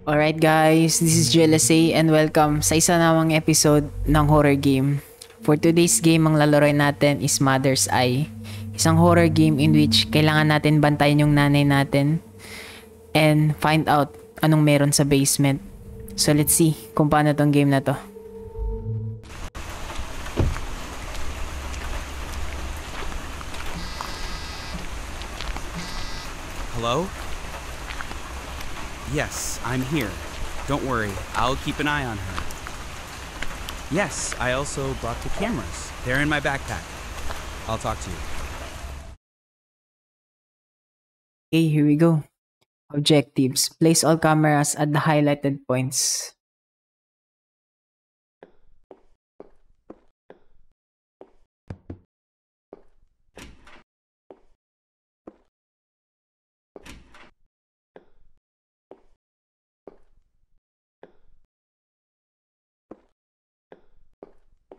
Alright guys, this is JLSA and welcome sa isa namang episode ng horror game. For today's game, ang lalaroin natin is Mother's Eye. Isang horror game in which kailangan natin bantayan yung nanay natin and find out anong meron sa basement. So let's see kung paano tong game na to. Hello? Yes, I'm here. Don't worry, I'll keep an eye on her. Yes, I also brought the cameras. They're in my backpack. I'll talk to you. Okay, here we go. Objectives. Place all cameras at the highlighted points.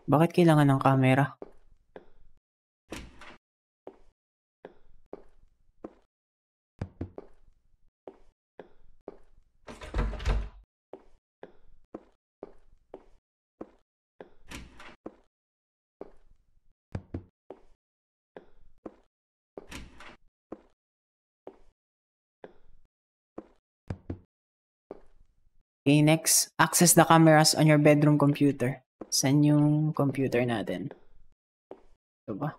Bakit kailangan ng camera? Okay, next. Access the cameras on your bedroom computer. Saan yung computer natin? Ito ba?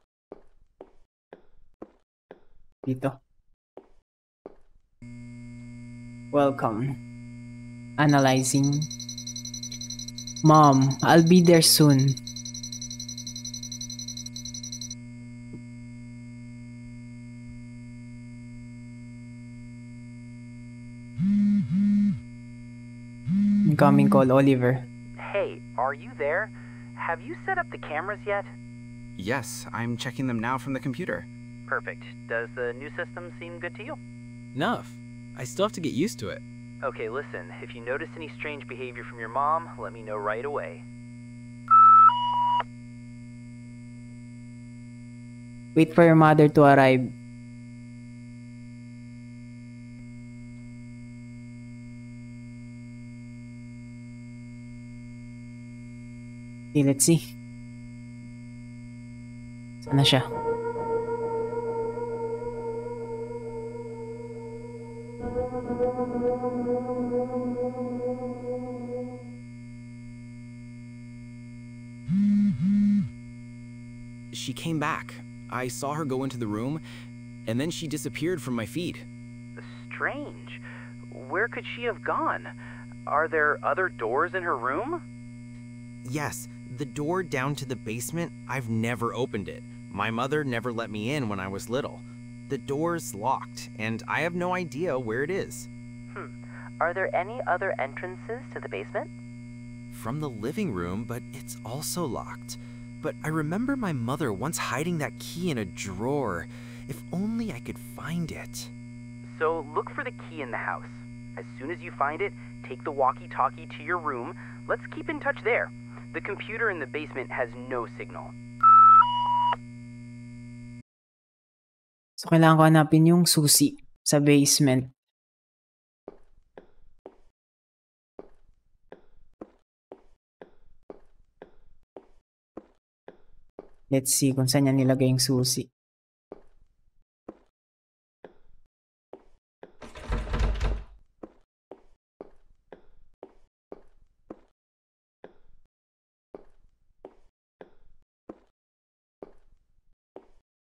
Dito. Welcome. Analyzing. Mom, I'll be there soon. Incoming call, Oliver. Hey, are you there? Have you set up the cameras yet? Yes, I'm checking them now from the computer. Perfect. Does the new system seem good to you? Enough. I still have to get used to it. Okay, listen, if you notice any strange behavior from your mom, let me know right away. Wait for your mother to arrive. Okay, let's see. Sana siya? She came back. I saw her go into the room, and then she disappeared from my feed. Strange. Where could she have gone? Are there other doors in her room? Yes, the door down to the basement, I've never opened it. My mother never let me in when I was little. The door's locked, and I have no idea where it is. Are there any other entrances to the basement? From the living room, but it's also locked. But I remember my mother once hiding that key in a drawer. If only I could find it. So look for the key in the house. As soon as you find it, take the walkie-talkie to your room. Let's keep in touch there. The computer in the basement has no signal. So, kailangan ko hanapin yung susi sa basement. Let's see kung saan niya nilagay yung susi.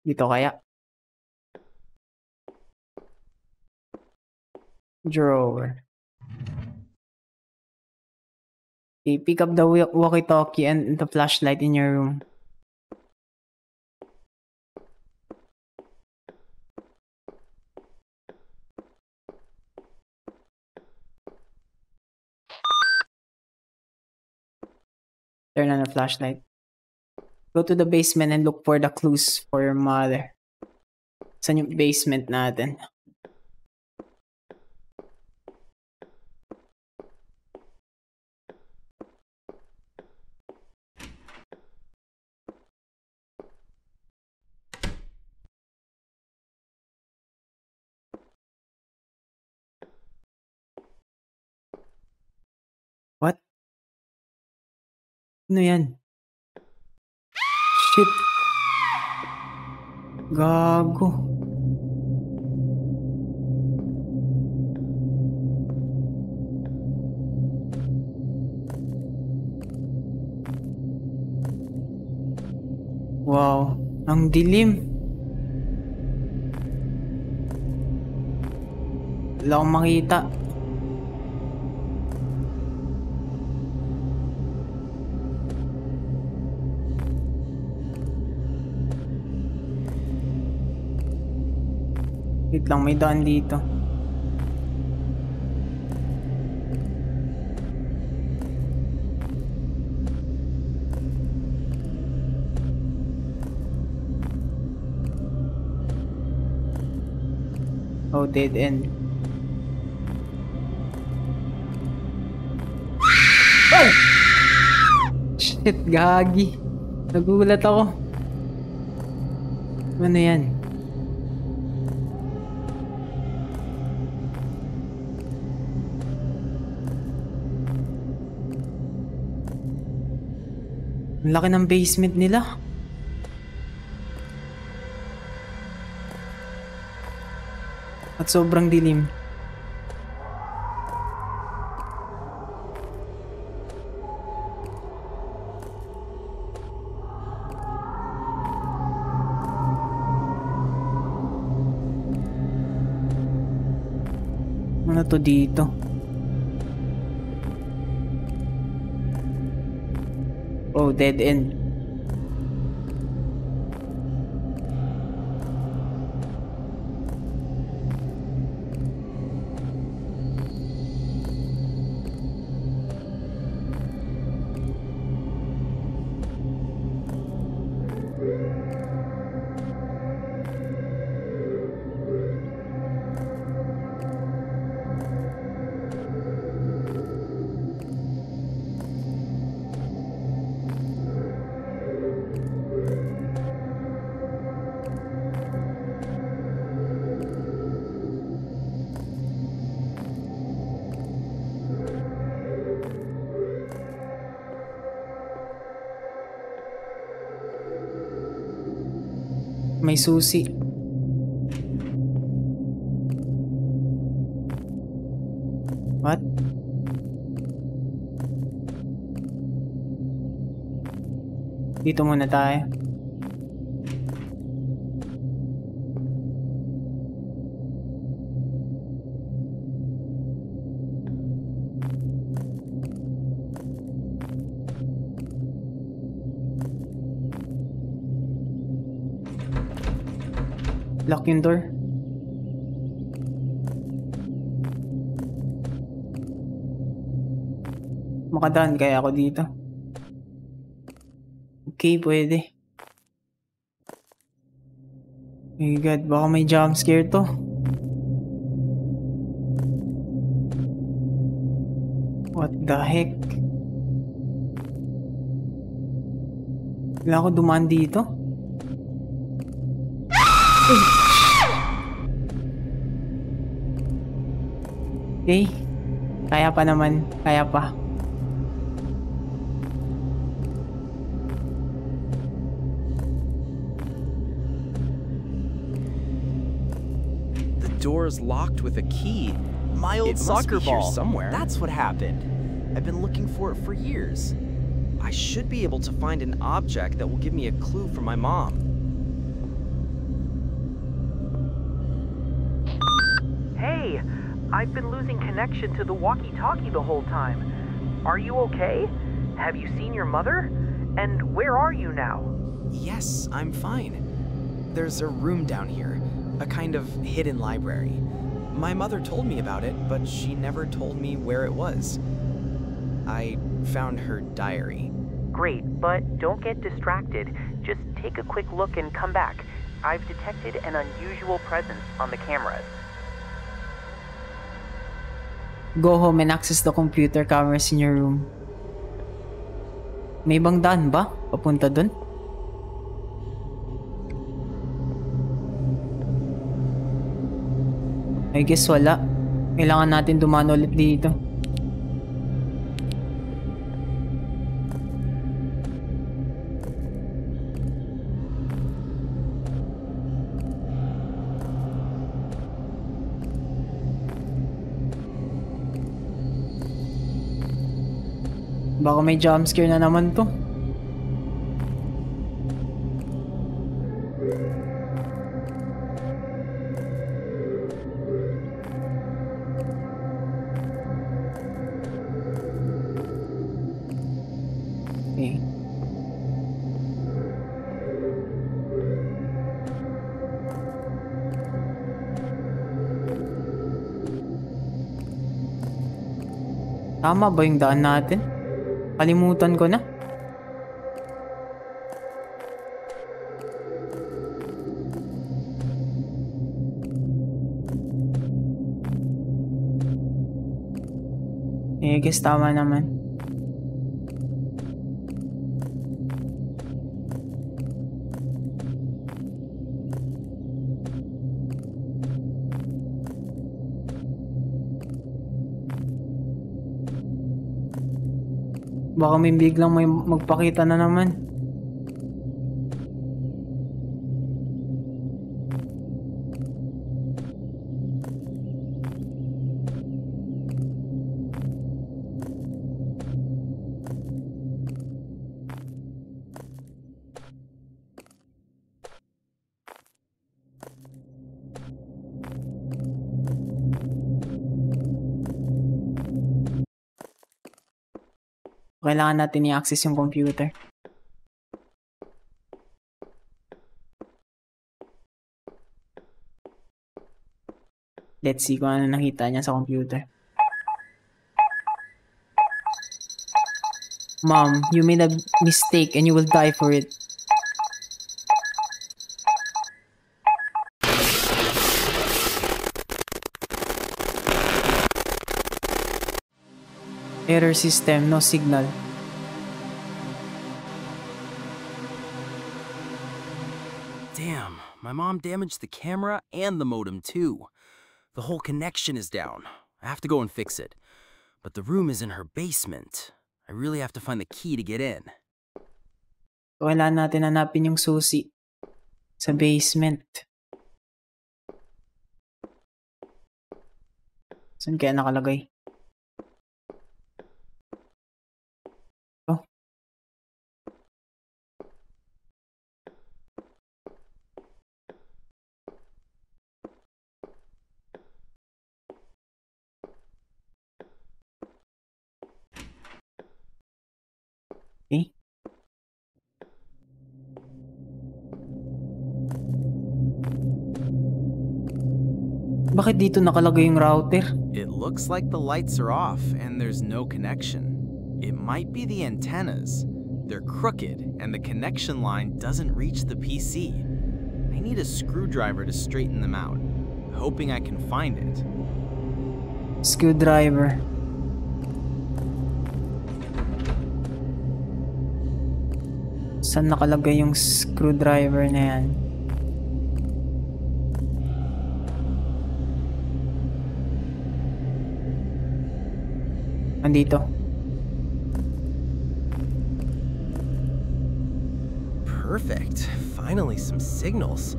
Dito kaya? Drawer. Okay, pick up the walkie-talkie and the flashlight in your room. Turn on the flashlight. Go to the basement and look for the clues for your mother. Saan yung basement natin? Ano yan? Shit. Gago. Wow, ang dilim. Wala akong makita. Wait lang, may daan dito. Oh, dead end. Ay! Shit, gagi. Nagulat ako. Ano yan? Ang laki ng basement nila. At sobrang dilim. Ano to dito? Oh, dead end. May susi. What? Dito muna tayo. Lock yung door. Makadaan kaya ako dito. Okay, pwede. Oh my God, baka may jump scare to. What the heck? Wala ako dumaan dito. Okay. Kaya pa naman. Kaya pa. The door is locked with a key. My old soccer ball. Somewhere. That's what happened. I've been looking for it for years. I should be able to find an object that will give me a clue from my mom. Hey, I've been losing connection to the walkie-talkie the whole time. Are you okay? Have you seen your mother? And where are you now? Yes, I'm fine. There's a room down here, a kind of hidden library. My mother told me about it, but she never told me where it was. I found her diary. Great, but don't get distracted. Just take a quick look and come back. I've detected an unusual presence on the cameras. Go home and access the computer cameras in your room. May ibang daan ba? Papunta dun? I guess wala. Kailangan natin dumaan ulit dito. Baka may jumpscare na naman to. Okay. Tama ba yung daan natin? Kalimutan ko na. I guess tama naman. Baka may biglang may magpakita na naman. Kailangan natin i-access yung computer. Let's see kung ano nakita niya sa computer. Mom, you made a mistake and you will die for it. Error system, no signal. Damn, my mom damaged the camera and the modem too. The whole connection is down. I have to go and fix it. But the room is in her basement. I really have to find the key to get in. Kailangan natin hanapin yung susi sa basement. Saan kaya nakalagay? Okay. Bakit dito nakalagay yung router? It looks like the lights are off and there's no connection. It might be the antennas. They're crooked and the connection line doesn't reach the PC. I need a screwdriver to straighten them out, hoping I can find it. Screwdriver. Saan nakalagay yung screwdriver na yan? Andito. Perfect. Finally some signals.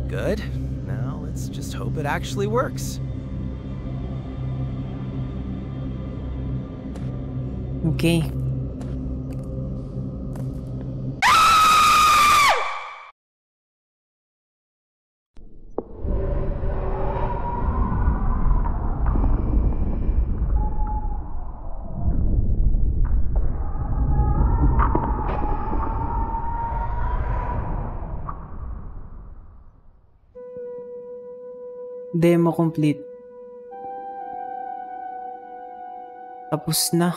Good. Now let's just hope it actually works. Okay. Demo complete. Tapos na.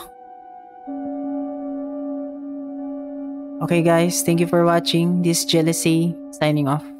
Okay guys, thank you for watching. This is Jealousy signing off.